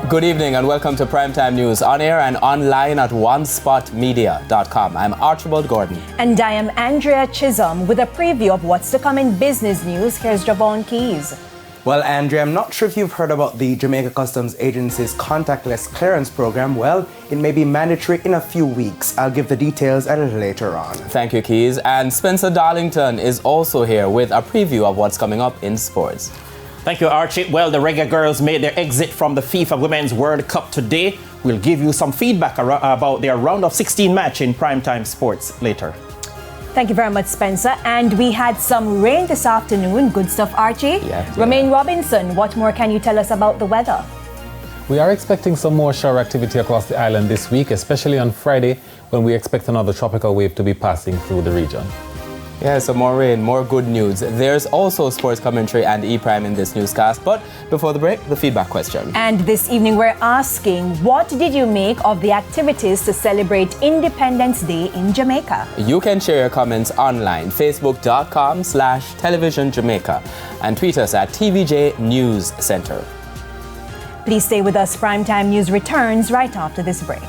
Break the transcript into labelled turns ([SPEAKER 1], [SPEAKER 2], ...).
[SPEAKER 1] Good evening and welcome to Primetime News on air and online at onespotmedia.com. I'm Archibald Gordon.
[SPEAKER 2] And I am Andrea Chisholm with a preview of what's to come in business news. Here's Javon Keys.
[SPEAKER 3] Well, Andrea, I'm not sure if you've heard about the Jamaica Customs Agency's contactless clearance program. Well, it may be mandatory in a few weeks. I'll give the details a little later on.
[SPEAKER 1] Thank you, Keys. And Spencer Darlington is also here with a preview of what's coming up in sports.
[SPEAKER 4] Thank you, Archie. Well, the Reggae girls made their exit from the FIFA Women's World Cup today. We'll give you some feedback about their round of 16 match in Primetime Sports later.
[SPEAKER 2] Thank you very much, Spencer. And we had some rain this afternoon. Good stuff, Archie.
[SPEAKER 1] Yes.
[SPEAKER 2] Romaine Robinson, what more can you tell us about the weather?
[SPEAKER 5] We are expecting some more shower activity across the island this week, especially on Friday, when we expect another tropical wave to be passing through the region.
[SPEAKER 1] Yeah, so more rain, more good news. There's also sports commentary and E-Prime in this newscast. But before the break, the feedback question.
[SPEAKER 2] And this evening we're asking, what did you make of the activities to celebrate Independence Day in Jamaica?
[SPEAKER 1] You can share your comments online, facebook.com/television Jamaica, and tweet us at TVJ News Center.
[SPEAKER 2] Please stay with us. Primetime News returns right after this break.